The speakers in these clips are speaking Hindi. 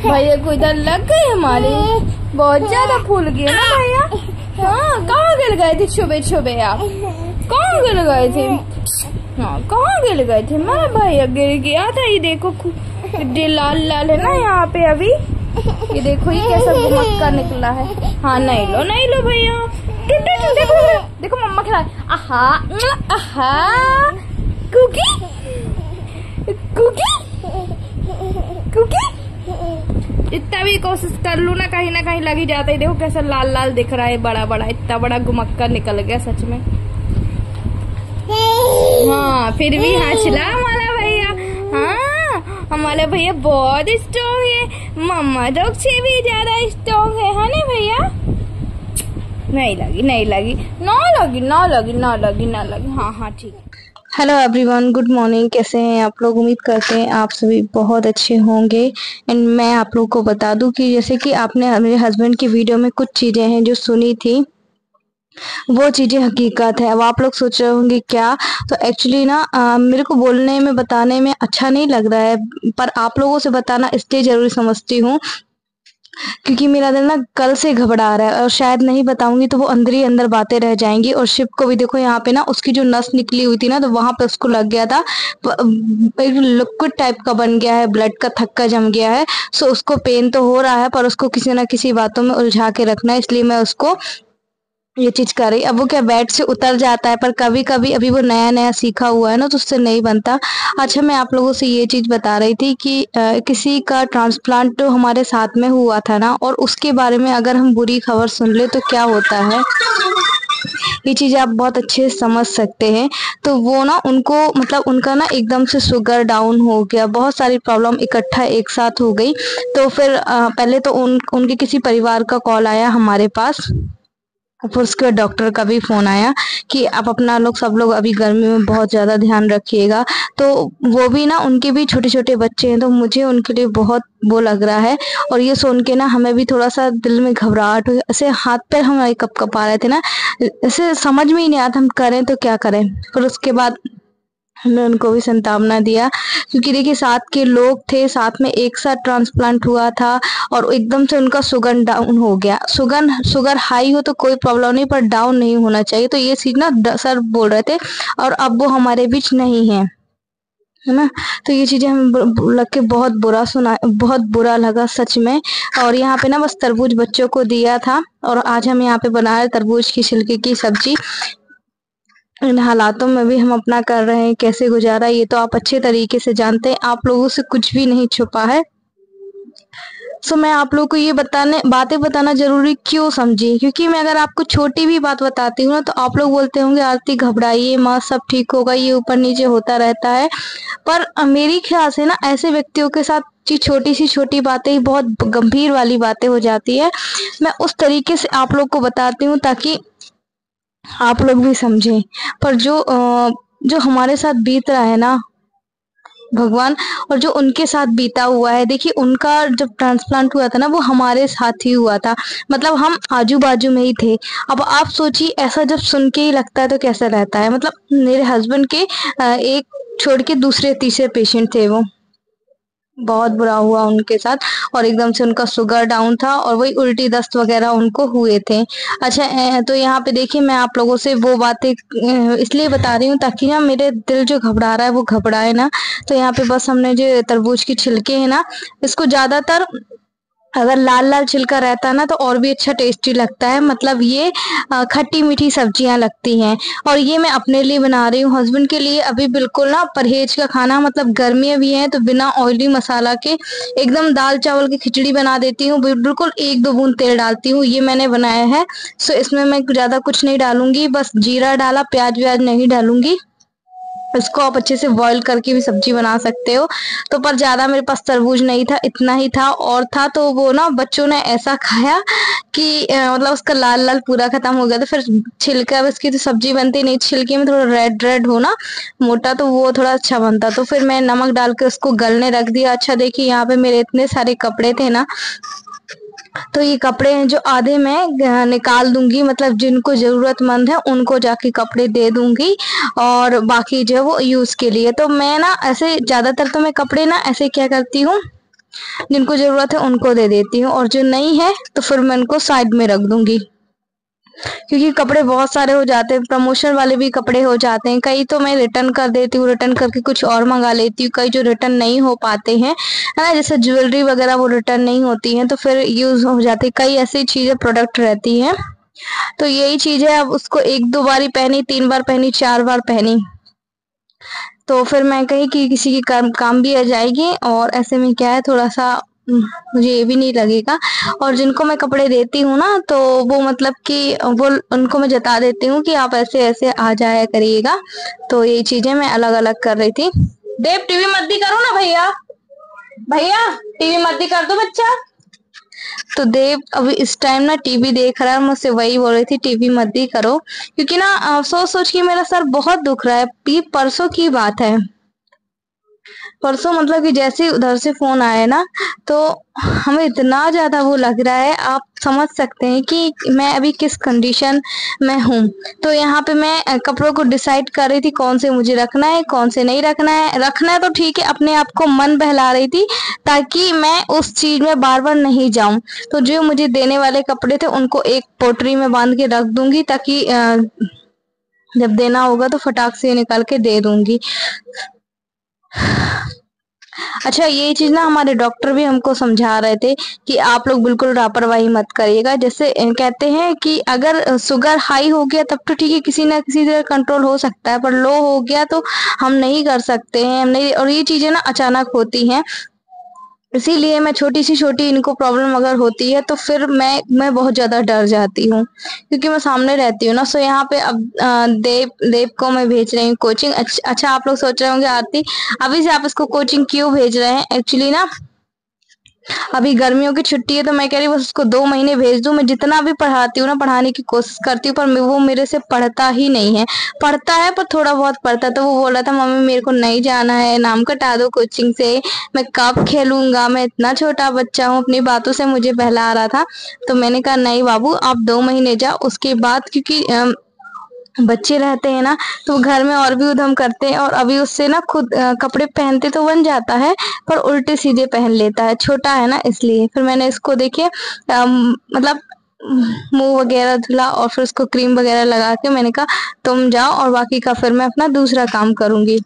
भैया को इधर लग गई हमारे, बहुत ज्यादा फूल गए ना भैया। हाँ, कहाँ गिर गए थे छुबे छुबे आप? कहाँ गिर गए थे? हाँ, कहाँ गिर गए थे? मैं भैया गिर गया था। ये देखो ये लाल लाल है ना यहाँ पे अभी। ये देखो ये कैसा गुमक्का निकला है। हाँ, नहीं लो भैया। देखो मम्मा खिला। आहा आहा, कुकी कुकी कुकी। इतना भी कोशिश कर लूँ ना कहीं लग ही जाता है। देखो कैसा लाल लाल दिख रहा है, बड़ा बड़ा, इतना बड़ा गुमक्का निकल गया सच में। हाँ, फिर भी हंसला हमारा भैया। हाँ, हमारा भैया बहुत स्ट्रॉन्ग है। मम्मा लोग से भी ज्यादा स्ट्रॉन्ग है ना भैया? नहीं लगी। हाँ ठीक है। Hello everyone, good morning. कैसे हैं आप लोग? उम्मीद करते हैं आप सभी बहुत अच्छे होंगे। एंड मैं आप लोग को बता दूं कि जैसे कि आपने मेरे हस्बैंड की वीडियो में कुछ चीजें हैं जो सुनी थी, वो चीजें हकीकत है। अब आप लोग सोच रहे होंगे क्या, तो एक्चुअली ना मेरे को बोलने में बताने में अच्छा नहीं लग रहा है, पर आप लोगों से बताना इसलिए जरूरी समझती हूँ क्योंकि मेरा दिल ना कल से घबरा रहा है और शायद नहीं बताऊंगी तो वो अंदर ही अंदर बातें रह जाएंगी। और शिव को भी देखो यहाँ पे ना उसकी जो नस निकली हुई थी ना, तो वहां पे उसको लग गया था, एक लिक्विड टाइप का बन गया है, ब्लड का थक्का जम गया है। सो उसको पेन तो हो रहा है, पर उसको किसी ना किसी बातों में उलझा के रखना है, इसलिए मैं उसको ये चीज कर रही। अब वो क्या बेड से उतर जाता है, पर कभी कभी अभी वो नया नया सीखा हुआ है ना, तो उससे नहीं बनता। अच्छा, मैं आप लोगों से ये चीज बता रही थी कि किसी का ट्रांसप्लांट तो हमारे साथ में हुआ था ना, और उसके बारे में अगर हम बुरी खबर सुन ले तो क्या होता है, ये चीज आप बहुत अच्छे से समझ सकते हैं। तो वो ना उनको मतलब उनका ना एकदम से शुगर डाउन हो गया, बहुत सारी प्रॉब्लम इकट्ठा एक साथ हो गई। तो फिर पहले तो उनके किसी परिवार का कॉल आया हमारे पास, फिर उसके बाद डॉक्टर का भी फोन आया कि आप अपना लोग सब लोग अभी गर्मी में बहुत ज्यादा ध्यान रखिएगा। तो वो भी ना, उनके भी छोटे छोटे बच्चे हैं, तो मुझे उनके लिए बहुत वो लग रहा है। और ये सुन के ना हमें भी थोड़ा सा दिल में घबराहट हुई, ऐसे हाथ पैर हमारे कपा रहे थे ना, ऐसे समझ में ही नहीं आता हम करें तो क्या करें। फिर उसके बाद हमने उनको भी सांत्वना दिया, क्योंकि देखिए साथ के लोग थे, साथ में एक साथ ट्रांसप्लांट हुआ था, और एकदम से उनका शुगर डाउन हो गया। शुगर हाई हो तो कोई प्रॉब्लम नहीं, पर डाउन नहीं होना चाहिए। तो ये चीज ना सर बोल रहे थे, और अब वो हमारे बीच नहीं है ना। तो ये चीजें हमें लग के बहुत बुरा लगा सच में। और यहाँ पे ना बस तरबूज बच्चों को दिया था, और आज हम यहाँ पे बना रहे तरबूज की छिलके की सब्जी। इन हालातों में भी हम अपना कर रहे हैं, कैसे गुजारा ये तो आप अच्छे तरीके से जानते हैं, आप लोगों से कुछ भी नहीं छुपा है। सो मैं आप लोगों को ये बातें बताना जरूरी क्यों समझी, क्योंकि मैं अगर आपको छोटी भी बात बताती हूँ ना, तो आप लोग बोलते होंगे आरती घबराइए माँ, सब ठीक होगा, ये ऊपर नीचे होता रहता है। पर मेरी ख्याल से ना ऐसे व्यक्तियों के साथ छोटी सी छोटी बातें ही बहुत गंभीर वाली बातें हो जाती है। मैं उस तरीके से आप लोग को बताती हूँ ताकि आप लोग भी समझें। पर जो हमारे साथ बीत रहा है ना भगवान, और जो उनके साथ बीता हुआ है, देखिए उनका जब ट्रांसप्लांट हुआ था ना, वो हमारे साथ ही हुआ था, मतलब हम आजू बाजू में ही थे। अब आप सोचिए, ऐसा जब सुन के ही लगता है तो कैसा रहता है। मतलब मेरे हस्बैंड के एक छोड़ के दूसरे तीसरे पेशेंट थे वो, बहुत बुरा हुआ उनके साथ, और एकदम से उनका शुगर डाउन था, और वही उल्टी दस्त वगैरह उनको हुए थे। अच्छा, तो यहाँ पे देखिए मैं आप लोगों से वो बातें इसलिए बता रही हूँ ताकि ना मेरे दिल जो घबरा रहा है वो घबराए ना। तो यहाँ पे बस हमने जो तरबूज की छिलके हैं ना, इसको ज्यादातर अगर लाल लाल छिलका रहता है ना तो और भी अच्छा टेस्टी लगता है। मतलब ये खट्टी मीठी सब्जियां लगती हैं, और ये मैं अपने लिए बना रही हूँ, हस्बैंड के लिए अभी बिल्कुल ना परहेज का खाना। मतलब गर्मियाँ भी हैं तो बिना ऑयली मसाला के एकदम दाल चावल की खिचड़ी बना देती हूँ, बिल्कुल एक दो बूंद तेल डालती हूँ, ये मैंने बनाया है। सो इसमें मैं ज्यादा कुछ नहीं डालूंगी, बस जीरा डाला, प्याज व्याज नहीं डालूंगी। इसको आप अच्छे से बॉईल करके भी सब्जी बना सकते हो। तो पर ज्यादा मेरे पास तरबूज नहीं था, इतना ही था, और था तो वो ना बच्चों ने ऐसा खाया कि मतलब उसका लाल लाल पूरा खत्म हो गया। तो फिर छिलका, अब इसकी तो सब्जी बनती नहीं, छिलके में थोड़ा रेड रेड हो ना मोटा, तो वो थोड़ा अच्छा बनता। तो फिर मैं नमक डाल के उसको गलने रख दिया। अच्छा देखिए यहाँ पे मेरे इतने सारे कपड़े थे ना, तो ये कपड़े हैं जो आधे मैं निकाल दूंगी, मतलब जिनको जरूरतमंद है उनको जाके कपड़े दे दूंगी, और बाकी जो है वो यूज के लिए। तो मैं ना ऐसे ज्यादातर तो मैं कपड़े ना ऐसे क्या करती हूँ, जिनको जरूरत है उनको दे देती हूँ, और जो नहीं है तो फिर मैं उनको साइड में रख दूंगी, क्योंकि कपड़े बहुत सारे हो जाते हैं, प्रमोशन वाले भी कपड़े हो जाते हैं। कई तो मैं रिटर्न कर देती हूँ, रिटर्न करके कुछ और मंगा लेती हूँ। कई जो रिटर्न नहीं हो पाते हैं, है ना, जैसे ज्वेलरी वगैरह वो रिटर्न नहीं होती हैं तो फिर यूज हो जाती है। कई ऐसी चीजें प्रोडक्ट रहती हैं, तो यही चीज है, अब उसको 1-2 बार ही पहनी, 3 बार पहनी, 4 बार पहनी, तो फिर मैं कही कि किसी की काम भी आ जाएगी, और ऐसे में क्या है, थोड़ा सा मुझे ये भी नहीं लगेगा। और जिनको मैं कपड़े देती हूँ ना, तो वो मतलब कि वो उनको मैं जता देती हूँ कि आप ऐसे ऐसे आ जाया करिएगा। तो यही चीजें मैं अलग अलग कर रही थी। देव टीवी मत दी करो ना भैया, भैया टीवी मत दी कर दो बच्चा। तो देव अभी इस टाइम ना टीवी देख रहा है, मुझसे वही बोल रही थी टीवी मत दी करो, क्योंकि ना सोच सोच के मेरा सर बहुत दुख रहा है। ये परसों की बात है, परसों मतलब कि जैसे ही उधर से फोन आया ना, तो हमें इतना ज्यादा वो लग रहा है, आप समझ सकते हैं कि मैं अभी किस कंडीशन में हूँ। तो यहाँ पे मैं कपड़ों को डिसाइड कर रही थी, कौन से मुझे रखना है, कौन से नहीं रखना है। रखना है तो ठीक है, अपने आप को मन बहला रही थी ताकि मैं उस चीज में बार बार नहीं जाऊं। तो जो मुझे देने वाले कपड़े थे उनको एक पोटरी में बांध के रख दूंगी, ताकि जब देना होगा तो फटाक से निकाल के दे दूंगी। अच्छा, ये चीज ना हमारे डॉक्टर भी हमको समझा रहे थे कि आप लोग बिल्कुल लापरवाही मत करिएगा। जैसे कहते हैं कि अगर शुगर हाई हो गया तब तो ठीक है, किसी ना किसी तरह कंट्रोल हो सकता है, पर लो हो गया तो हम नहीं कर सकते हैं, हम नहीं। और ये चीजें ना अचानक होती हैं, इसीलिए मैं छोटी इनको प्रॉब्लम अगर होती है तो फिर मैं बहुत ज्यादा डर जाती हूँ, क्योंकि मैं सामने रहती हूँ ना। सो यहाँ पे अब देव को मैं भेज रही हूँ कोचिंग। अच्छा, आप लोग सोच रहे होंगे आरती अभी से आप इसको कोचिंग क्यों भेज रहे हैं? एक्चुअली ना अभी गर्मियों की छुट्टी है, तो मैं कह रही हूँ बस उसको 2 महीने भेज दूं। मैं जितना भी पढ़ाती हूँ ना, पढ़ाने की कोशिश करती हूँ, पर वो मेरे से पढ़ता ही नहीं है। पढ़ता है पर थोड़ा बहुत पढ़ता है। तो वो बोल रहा था मम्मी मेरे को नहीं जाना है, नाम कटा दो कोचिंग से, मैं कब खेलूंगा, मैं इतना छोटा बच्चा हूँ। अपनी बातों से मुझे बहला रहा था। तो मैंने कहा नहीं बाबू, आप 2 महीने जाओ, उसके बाद, क्योंकि बच्चे रहते हैं ना तो घर में और भी उधम करते हैं, और अभी उससे ना खुद कपड़े पहनते तो बन जाता है, पर उल्टे सीधे पहन लेता है, छोटा है ना इसलिए। फिर मैंने इसको देखिए मतलब मुंह वगैरह धुला, और फिर उसको क्रीम वगैरह लगा के मैंने कहा तुम जाओ, और बाकी का फिर मैं अपना दूसरा काम करूंगी।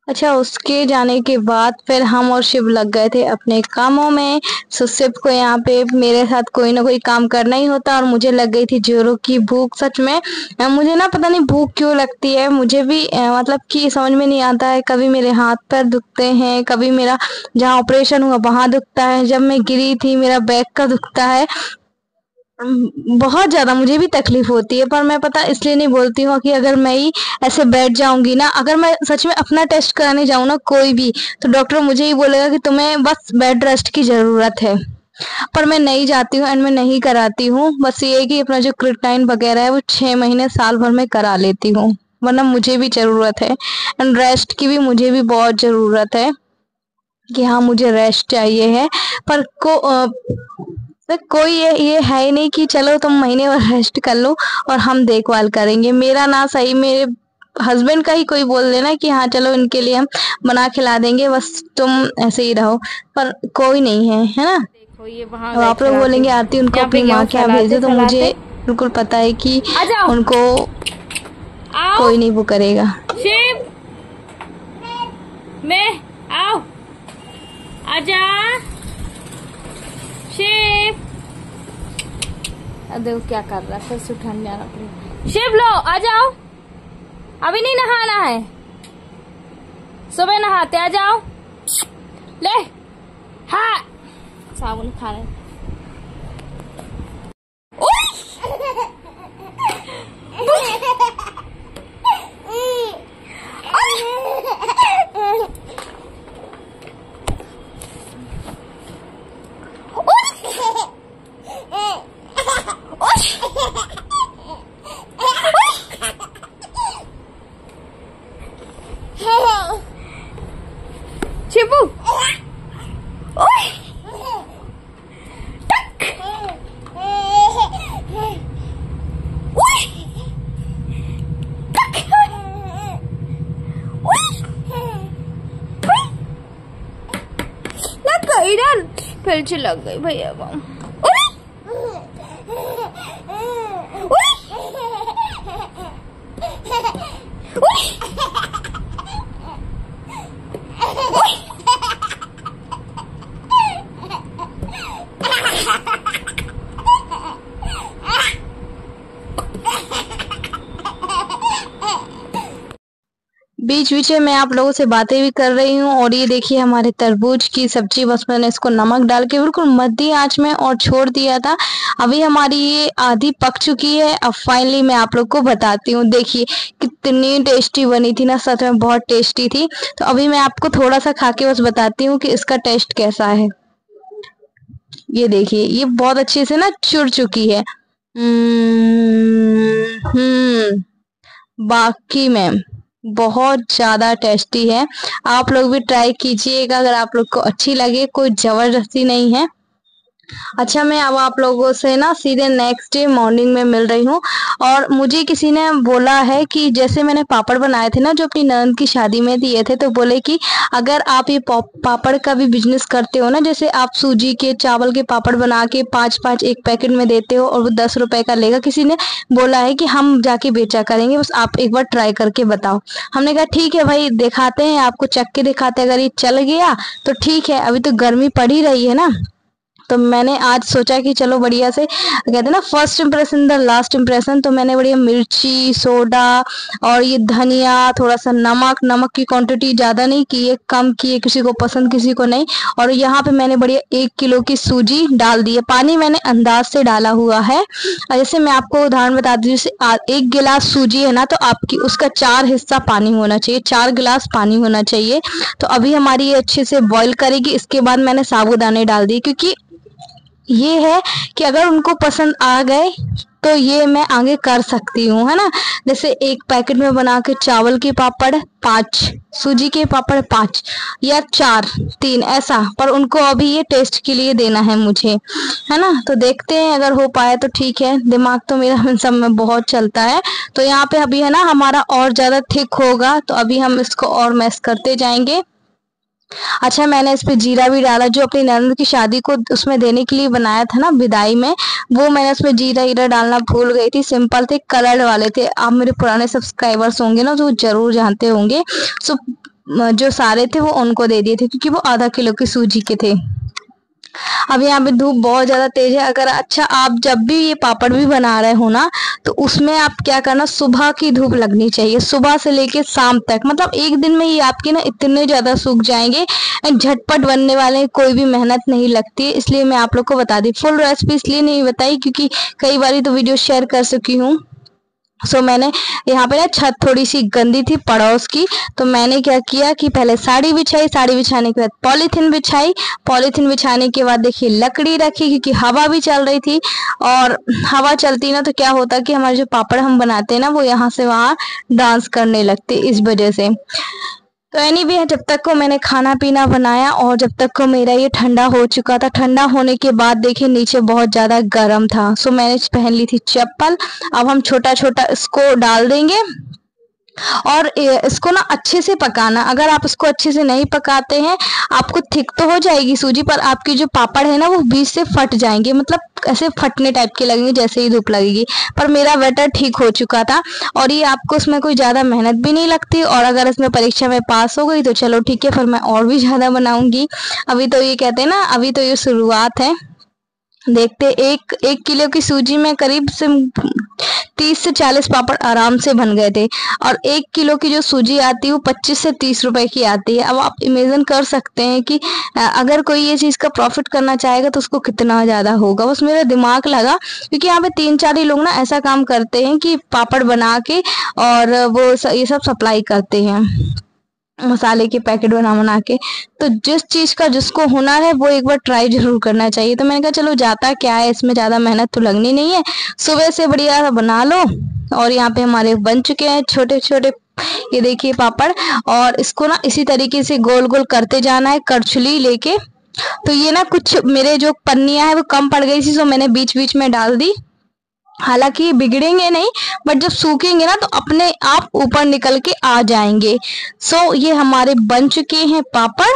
अच्छा, उसके जाने के बाद फिर हम और शिव लग गए थे अपने कामों में। सो शिव को यहाँ पे मेरे साथ कोई ना कोई काम करना ही होता, और मुझे लग गई थी जोरों की भूख। सच में मुझे ना पता नहीं भूख क्यों लगती है, मुझे भी मतलब कि समझ में नहीं आता है। कभी मेरे हाथ पैर दुखते हैं, कभी मेरा जहाँ ऑपरेशन हुआ वहां दुखता है, जब मैं गिरी थी मेरा बैक का दुखता है। बहुत ज्यादा मुझे भी तकलीफ होती है, पर मैं पता इसलिए नहीं बोलती हूँ कि अगर मैं ही ऐसे बैठ जाऊंगी ना, अगर मैं सच में अपना टेस्ट कराने जाऊँ ना कोई भी, तो डॉक्टर मुझे ही बोलेगा कि तुम्हें बस बेड रेस्ट की जरूरत है। पर मैं नहीं जाती हूँ एंड मैं नहीं कराती हूँ। बस ये है कि अपना जो क्रिटाइन वगैरह है वो 6 महीने साल भर में करा लेती हूँ, वरना मुझे भी जरूरत है, एंड रेस्ट की भी मुझे भी बहुत जरूरत है कि हाँ मुझे रेस्ट चाहिए है। पर तो कोई ये है ही नहीं कि चलो तुम महीने भर रेस्ट कर लो और हम देखभाल करेंगे। मेरा ना सही मेरे हस्बैंड का ही कोई बोल देना कि हाँ चलो इनके लिए हम बना खिला देंगे, बस तुम ऐसे ही रहो, पर कोई नहीं है ना। देखो ये वहां और आप लोग बोलेंगे आती उनको अपनी माँ के यहाँ भेजो, तो मुझे बिल्कुल पता है कि उनको कोई नहीं वो करेगा। शिव मैं आओ, आजा शिव। देखो क्या कर रहा है, फिर से उठाने आना पड़ेगा। शिव लो आ जाओ, अभी नहीं नहाना है, सुबह नहाते, आ जाओ ले। हाँ साबुन खाने। शिबू फिर से लग गई भैया को। बीच बीच में मैं आप लोगों से बातें भी कर रही हूँ। और ये देखिए हमारे तरबूज की सब्जी, बस मैंने इसको नमक डाल के बिल्कुल मध्य आंच में और छोड़ दिया था। अभी हमारी ये आधी पक चुकी है। अब फाइनली मैं आप लोग को बताती हूँ। देखिए कितनी टेस्टी बनी थी ना, सच में बहुत टेस्टी थी। तो अभी मैं आपको थोड़ा सा खा के बस बताती हूँ कि इसका टेस्ट कैसा है। ये देखिए ये बहुत अच्छे से ना चुर चुकी है। बाकी में बहुत ज्यादा टेस्टी है। आप लोग भी ट्राई कीजिएगा अगर आप लोग को अच्छी लगे, कोई जबरदस्ती नहीं है। अच्छा, मैं अब आप लोगों से ना सीधे नेक्स्ट डे मॉर्निंग में मिल रही हूँ। और मुझे किसी ने बोला है कि जैसे मैंने पापड़ बनाए थे ना जो अपनी ननद की शादी में दिए थे, तो बोले कि अगर आप ये पापड़ का भी बिजनेस करते हो ना, जैसे आप सूजी के चावल के पापड़ बना के 5-5 एक पैकेट में देते हो और वो 10 रुपए का लेगा, किसी ने बोला है कि हम जाके बेचा करेंगे, बस आप एक बार ट्राई करके बताओ। हमने कहा ठीक है भाई, दिखाते हैं आपको, चख के दिखाते हैं, अगर ये चल गया तो ठीक है। अभी तो गर्मी पड़ ही रही है ना, तो मैंने आज सोचा कि चलो बढ़िया से, कहते हैं ना first impression the last impression, तो मैंने बढ़िया मिर्ची, सोडा और ये धनिया, थोड़ा सा नमक की क्वांटिटी ज़्यादा नहीं की है, कम की है, किसी को पसंद किसी को नहीं। और यहाँ पे मैंने बढ़िया 1 किलो की सूजी डाल दी है। पानी मैंने अंदाज से डाला हुआ है। जैसे मैं आपको उदाहरण बता दूँ, जैसे 1 गिलास सूजी है ना, तो आपकी उसका 4 हिस्सा पानी होना चाहिए, 4 गिलास पानी होना चाहिए। तो अभी हमारी ये अच्छे से बॉईल करेगी। इसके बाद मैंने साबूदाने डाल दिए, क्योंकि ये है कि अगर उनको पसंद आ गए तो ये मैं आगे कर सकती हूँ, है ना। जैसे 1 पैकेट में बना के चावल के पापड़ 5, सूजी के पापड़ 5 या 4, 3 ऐसा, पर उनको अभी ये टेस्ट के लिए देना है मुझे, है ना। तो देखते हैं, अगर हो पाए तो ठीक है। दिमाग तो मेरा इन सब में बहुत चलता है। तो यहाँ पे अभी है ना हमारा और ज्यादा थिक होगा, तो अभी हम इसको और मैश करते जाएंगे। अच्छा, मैंने इस पे जीरा भी डाला, जो अपनी ननद की शादी को उसमें देने के लिए बनाया था ना विदाई में, वो मैंने उसमें जीरा हीरा डालना भूल गई थी। सिंपल थे, कलर्ड वाले थे। आप मेरे पुराने सब्सक्राइबर्स होंगे ना तो जरूर जानते होंगे। सो जो सारे थे वो उनको दे दिए थे, क्योंकि वो आधा किलो की सूजी के थे। अब यहाँ पे धूप बहुत ज्यादा तेज है। अगर अच्छा आप जब भी ये पापड़ भी बना रहे हो ना, तो उसमें आप क्या करना, सुबह की धूप लगनी चाहिए, सुबह से लेके शाम तक, मतलब एक दिन में ही आपके ना इतने ज्यादा सूख जाएंगे, झटपट बनने वाले, कोई भी मेहनत नहीं लगती है। इसलिए मैं आप लोग को बता दी। फुल रेसिपी इसलिए नहीं बताई क्योंकि कई बार तो वीडियो शेयर कर चुकी हूँ। सो मैंने यहाँ पे ना छत थोड़ी सी गंदी थी पड़ोस की, तो मैंने क्या किया कि पहले साड़ी बिछाई, साड़ी बिछाने के बाद पॉलीथीन बिछाई, पॉलीथीन बिछाने के बाद देखिए लकड़ी रखी, क्योंकि हवा भी चल रही थी। और हवा चलती ना तो क्या होता कि हमारे जो पापड़ हम बनाते हैं ना, वो यहाँ से वहाँ डांस करने लगते, इस वजह से। तो एनीवे, जब तक को मैंने खाना पीना बनाया और जब तक को मेरा ये ठंडा हो चुका था। ठंडा होने के बाद देखिए नीचे बहुत ज्यादा गर्म था, सो मैंने पहन ली थी चप्पल। अब हम छोटा छोटा इसको डाल देंगे और इसको ना अच्छे से पकाना। अगर आप इसको अच्छे से नहीं पकाते हैं, आपको थिक तो हो जाएगी सूजी, पर आपकी जो पापड़ है ना वो बीच से फट जाएंगे, मतलब ऐसे फटने टाइप के लगेंगे जैसे ही धूप लगेगी। पर मेरा बैटर ठीक हो चुका था और ये आपको इसमें कोई ज्यादा मेहनत भी नहीं लगती। और अगर इसमें परीक्षा में पास हो गई तो चलो ठीक है, फिर मैं और भी ज्यादा बनाऊंगी। अभी तो ये कहते हैं ना, अभी तो ये शुरुआत है। देखते, एक किलो की सूजी में करीब से 30 से 40 पापड़ आराम से बन गए थे। और 1 किलो की जो सूजी आती है वो 25 से 30 रुपए की आती है। अब आप इमेजिन कर सकते हैं कि अगर कोई ये चीज का प्रॉफिट करना चाहेगा तो उसको कितना ज्यादा होगा। बस मेरा दिमाग लगा, क्योंकि यहाँ पे 3-4 ही लोग ना ऐसा काम करते हैं कि पापड़ बना के और वो ये सब सप्लाई करते हैं, मसाले के पैकेट बना के। तो जिस चीज का जिसको हुनर है वो एक बार ट्राई जरूर करना चाहिए। तो मैंने कहा चलो जाता क्या है, इसमें ज्यादा मेहनत तो लगनी नहीं है, सुबह से बढ़िया सा बना लो। और यहाँ पे हमारे बन चुके हैं छोटे छोटे, ये देखिए पापड़। और इसको ना इसी तरीके से गोल गोल करते जाना है करछुली लेके। तो ये ना कुछ मेरे जो पन्नियां है वो कम पड़ गई थी, तो मैंने बीच बीच में डाल दी। हालांकि ये बिगड़ेंगे नहीं, बट जब सूखेंगे ना तो अपने आप ऊपर निकल के आ जाएंगे। सो ये हमारे बन चुके हैं पापड़।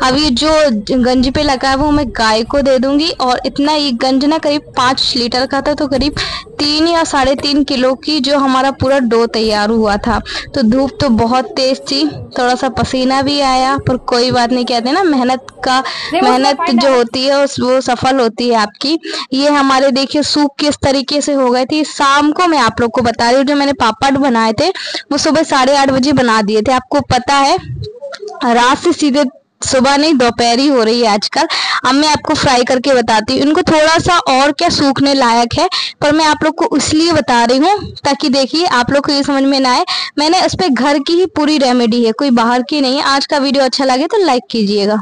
अब ये जो गंज पे लगा है वो मैं गाय को दे दूंगी। और इतना ये गंज ना करीब 5 लीटर का था, तो करीब 3 या 3.5 किलो की जो हमारा पूरा डो तैयार हुआ था। तो धूप तो बहुत तेज थी, थोड़ा सा पसीना भी आया, पर कोई बात नहीं, कहते ना मेहनत जो होती है वो सफल होती है आपकी। ये हमारे देखिए सूप किस तरीके से हो गए थे। शाम को मैं आप लोग को बता रही हूँ, जो मैंने पापड़ बनाए थे वो सुबह 8:30 बजे बना दिए थे। आपको पता है रात से सीधे सुबह नहीं दोपहर ही हो रही है आजकल। अब मैं आपको फ्राई करके बताती हूँ। इनको थोड़ा सा और क्या सूखने लायक है, पर मैं आप लोग को इसलिए बता रही हूँ ताकि देखिए आप लोग को ये समझ में ना आए। मैंने इस पे घर की ही पूरी रेमेडी है, कोई बाहर की नहीं है। आज का वीडियो अच्छा लगे तो लाइक कीजिएगा।